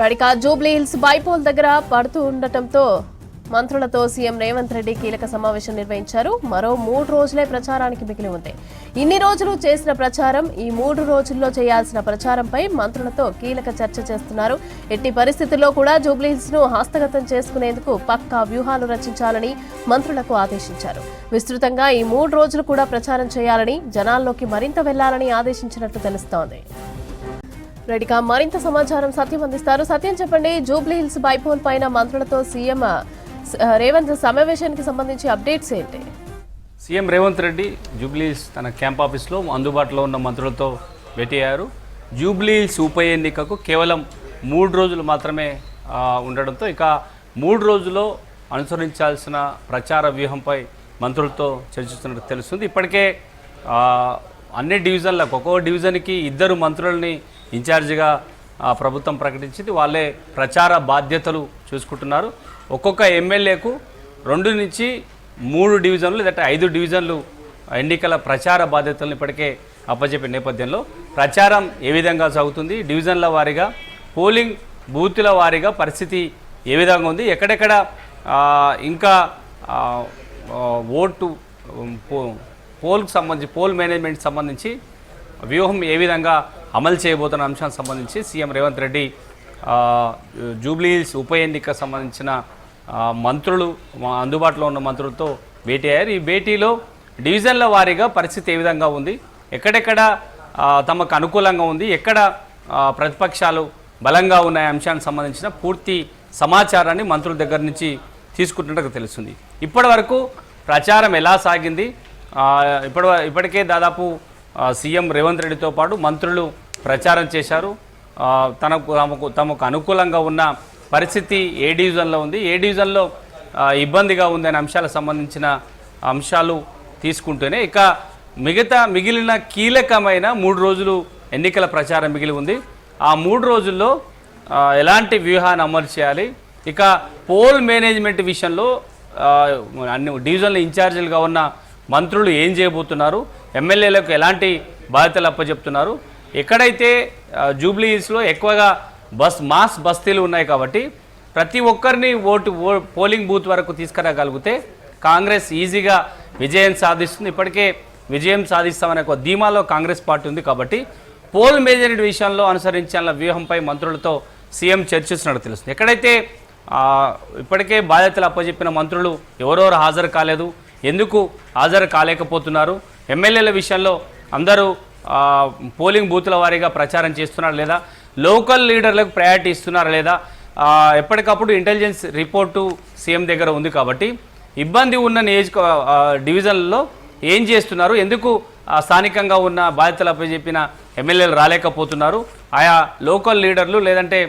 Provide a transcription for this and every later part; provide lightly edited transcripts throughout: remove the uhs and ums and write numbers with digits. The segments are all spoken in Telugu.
రాడికా జూబ్లీ హిల్స్ బైపోల్ దగ్గర పడుతూ ఉండటంతో మంత్రులతో సీఎం రేవంత్ రెడ్డి కీలక సమావేశం నిర్వహించారు. మరో 3 రోజులే ప్రచారానికి మిగిలి ఉంది. ఇన్ని రోజులు చేసిన ప్రచారం, ఈ 3 రోజుల్లో చేయాల్సిన ప్రచారంపై మంత్రులతో కీలక చర్చ చేస్తున్నారు. ఎట్టి పరిస్థితుల్లో కూడా జూబ్లీ హిల్స్ ను హస్తగతం చేసుకునేందుకు పక్కా వ్యూహాలు రచించాలని మంత్రులకు ఆదేశించారు. విస్తృతంగా ఈ 3 రోజులు కూడా ప్రచారం చేయాలని, జనాల్లోకి మరింత వెళ్లాలని ఆదేశించినట్టు తెలుస్తోంది. రెడ్డిగా మరింత సమాచారం సత్యం అందిస్తారు. సత్యం చెప్పండి, జూబ్లీ హిల్స్ బైపోల్ పైన మంత్రులతో సీఎం రేవంత్ సమావేశానికి సంబంధించి అప్డేట్స్ ఏంటి? CM Revanth Reddy Jubilee hills తన క్యాంప్ ఆఫీస్లో అందుబాటులో ఉన్న మంత్రులతో భేటీ అయ్యారు. జూబ్లీ హిల్స్ ఉప ఎన్నికకు కేవలం 3 రోజులు మాత్రమే ఉండడంతో ఇక 3 రోజుల్లో అనుసరించాల్సిన ప్రచార వ్యూహంపై మంత్రులతో చర్చిస్తున్నట్టు తెలుస్తుంది. ఇప్పటికే అన్ని డివిజన్లకు ఒక్కో డివిజన్కి 2 మంత్రులని ఇన్ఛార్జిగా ప్రభుత్వం ప్రకటించింది. వాళ్ళే ప్రచార బాధ్యతలు చూసుకుంటున్నారు. ఒక్కొక్క ఎమ్మెల్యేకు 2 నుంచి 3 డివిజన్లు లేదంటే 5 డివిజన్లు ఎన్నికల ప్రచార బాధ్యతలను ఇప్పటికే అప్పచెప్పే నేపథ్యంలో ప్రచారం ఏ విధంగా సాగుతుంది, డివిజన్ల వారీగా పోలింగ్ బూతుల వారీగా పరిస్థితి ఏ విధంగా ఉంది, ఎక్కడెక్కడ ఇంకా ఓటు పోల్కి సంబంధించి పోల్ మేనేజ్మెంట్కి సంబంధించి వ్యూహం ఏ విధంగా అమలు చేయబోతున్న అంశానికి సంబంధించి CM Revanth Reddy Jubilee hills ఉప ఎన్నికకు సంబంధించిన మంత్రులు అందుబాటులో ఉన్న మంత్రులతో భేటీ అయ్యారు. ఈ భేటీలో డివిజన్ల వారీగా పరిస్థితి ఏ విధంగా ఉంది, ఎక్కడెక్కడ తమకు అనుకూలంగా ఉంది, ఎక్కడ ప్రతిపక్షాలు బలంగా ఉన్న అంశానికి సంబంధించిన పూర్తి సమాచారాన్ని మంత్రుల దగ్గర నుంచి తీసుకుంటున్నట్టు తెలుస్తుంది. ఇప్పటి వరకు ప్రచారం ఎలా సాగింది, ఇప్పటికే దాదాపు సీఎం రేవంత్ రెడ్డితో పాటు మంత్రులు ప్రచారం చేశారు. తమకు అనుకూలంగా ఉన్న పరిస్థితి ఏ డివిజన్లో ఉంది, ఏ డివిజన్లో ఇబ్బందిగా ఉంది అనే అంశాలకు సంబంధించిన అంశాలు తీసుకుంటూనే ఇక మిగిలిన కీలకమైన 3 రోజులు ఎన్నికల ప్రచారం మిగిలి ఉంది. ఆ 3 రోజుల్లో ఎలాంటి వ్యూహాన్ని అమలు చేయాలి, ఇక పోల్ మేనేజ్మెంట్ విషయంలో అన్ని డివిజన్ల ఇన్ఛార్జీలుగా ఉన్న మంత్రులు ఏం చేయబోతున్నారు, ఎమ్మెల్యేలకు ఎలాంటి బాధ్యతలు అప్పచెప్తున్నారు, ఎక్కడైతే జూబ్లీ హిల్స్లో ఎక్కువగా మాస్ బస్తీలు ఉన్నాయి కాబట్టి ప్రతి ఒక్కరిని పోలింగ్ బూత్ వరకు తీసుకురాగలిగితే కాంగ్రెస్ ఈజీగా విజయం సాధిస్తుంది. ఇప్పటికే విజయం సాధిస్తామనే ఒక ధీమాలో కాంగ్రెస్ పార్టీ ఉంది కాబట్టి పోల్ మేజరిటీ విషయంలో అనుసరించాల వ్యూహంపై మంత్రులతో సీఎం చర్చిస్తున్నట్టు తెలుస్తుంది. ఎక్కడైతే ఇప్పటికే బాధ్యతలు అప్పచెప్పిన మంత్రులు ఎవరెవరు హాజరు కాలేదు, ఎందుకు హాజరు కాలేకపోతున్నారు, ఎమ్మెల్యేల విషయంలో అందరూ పోలింగ్ బూతుల వారీగా ప్రచారం చేస్తున్నారా లేదా, లోకల్ లీడర్లకు ప్రయారిటీ ఇస్తున్నారా లేదా, ఎప్పటికప్పుడు ఇంటెలిజెన్స్ రిపోర్టు సీఎం దగ్గర ఉంది కాబట్టి ఇబ్బంది ఉన్న డివిజన్లలో ఏం చేస్తున్నారు, ఎందుకు స్థానికంగా ఉన్న బాధ్యతలు అప్పచెప్పిన ఎమ్మెల్యేలు రాలేకపోతున్నారు, ఆయా లోకల్ లీడర్లు లేదంటే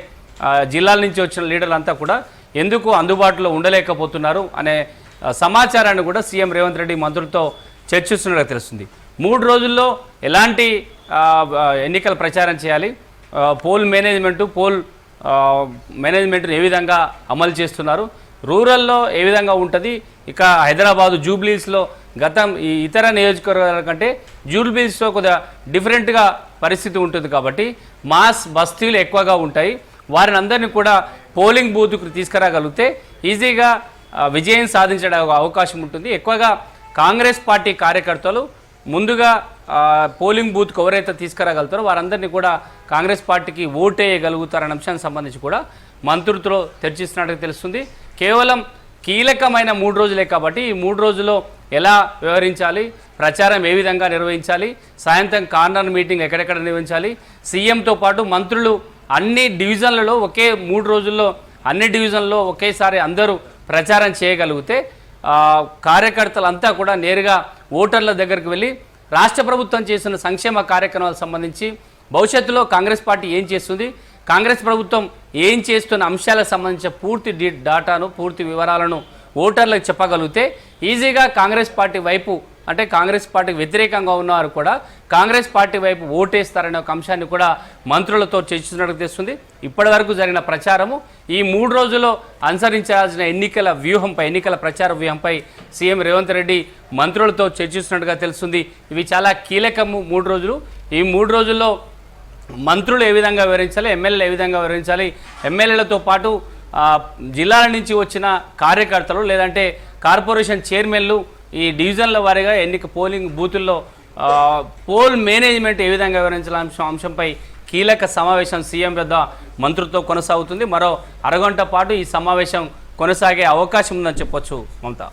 జిల్లాల నుంచి వచ్చిన లీడర్లు అంతా కూడా ఎందుకు అందుబాటులో ఉండలేకపోతున్నారు అనే సమాచారాన్ని కూడా సీఎం రేవంత్ రెడ్డి మంత్రులతో చర్చిస్తున్నట్టు తెలుస్తుంది. 3 రోజుల్లో ఎలాంటి ఎన్నికల ప్రచారం చేయాలి, పోల్ మేనేజ్మెంట్ను ఏ విధంగా అమలు చేస్తున్నారు, రూరల్లో ఏ విధంగా ఉంటుంది, ఇక హైదరాబాదు జూబ్లీస్లో ఈ ఇతర నియోజకవర్గాల కంటే జూబ్లీస్లో కొద్దిగా డిఫరెంట్గా పరిస్థితి ఉంటుంది కాబట్టి మాస్ బస్తీలు ఎక్కువగా ఉంటాయి, వారిని అందరినీ కూడా పోలింగ్ బూత్కు తీసుకురాగలిగితే ఈజీగా విజయం సాధించడానికి అవకాశం ఉంటుంది. ఎక్కువగా కాంగ్రెస్ పార్టీ కార్యకర్తలు ముందుగా పోలింగ్ బూత్కు ఎవరైతే తీసుకురాగలుగుతారో వారందరినీ కూడా కాంగ్రెస్ పార్టీకి ఓటేయగలుగుతారనే అంశానికి సంబంధించి కూడా మంత్రులతో చర్చిస్తున్నట్టు తెలుస్తుంది. కేవలం కీలకమైన 3 రోజులే కాబట్టి ఈ 3 రోజుల్లో ఎలా వ్యవహరించాలి, ప్రచారం ఏ విధంగా నిర్వహించాలి, సాయంత్రం కార్నర్ మీటింగ్ ఎక్కడెక్కడ నిర్వహించాలి, సీఎంతో పాటు మంత్రులు అన్ని డివిజన్లలో 3 రోజుల్లో అన్ని డివిజన్లో ఒకేసారి అందరూ ప్రచారం చేయగలిగితే కార్యకర్తలంతా కూడా నేరుగా ఓటర్ల దగ్గరికి వెళ్ళి రాష్ట్ర ప్రభుత్వం చేసిన సంక్షేమ కార్యక్రమాలకు సంబంధించి భవిష్యత్తులో కాంగ్రెస్ పార్టీ ఏం చేస్తుంది, కాంగ్రెస్ ప్రభుత్వం ఏం చేస్తున్న అంశాలకు సంబంధించిన పూర్తి డాటాను పూర్తి వివరాలను ఓటర్లకు చెప్పగలిగితే ఈజీగా కాంగ్రెస్ పార్టీ వైపు అంటే కాంగ్రెస్ పార్టీకి వ్యతిరేకంగా ఉన్నవారు కూడా కాంగ్రెస్ పార్టీ వైపు ఓటేస్తారనే ఒక అంశాన్ని కూడా మంత్రులతో చర్చిస్తున్నట్టు తెలుస్తుంది. ఇప్పటి వరకు జరిగిన ప్రచారము ఈ 3 రోజుల్లో అనుసరించాల్సిన ఎన్నికల ప్రచార వ్యూహంపై సీఎం రేవంత్ రెడ్డి మంత్రులతో చర్చిస్తున్నట్టుగా తెలుస్తుంది. ఇవి చాలా కీలకము 3 రోజులు. ఈ 3 రోజుల్లో మంత్రులు ఏ విధంగా వివరించాలి, ఎమ్మెల్యేలు ఏ విధంగా వివరించాలి, ఎమ్మెల్యేలతో పాటు జిల్లాల నుంచి వచ్చిన కార్యకర్తలు లేదంటే కార్పొరేషన్ చైర్మన్లు ఈ డివిజన్ల వారీగా పోలింగ్ బూతుల్లో పోల్ మేనేజ్మెంట్ ఏ విధంగా వివరించాల అంశంపై కీలక సమావేశం సీఎం వద్ద మంత్రులతో కొనసాగుతుంది. మరో అరగంట పాటు ఈ సమావేశం కొనసాగే అవకాశం ఉందని చెప్పొచ్చు మమత.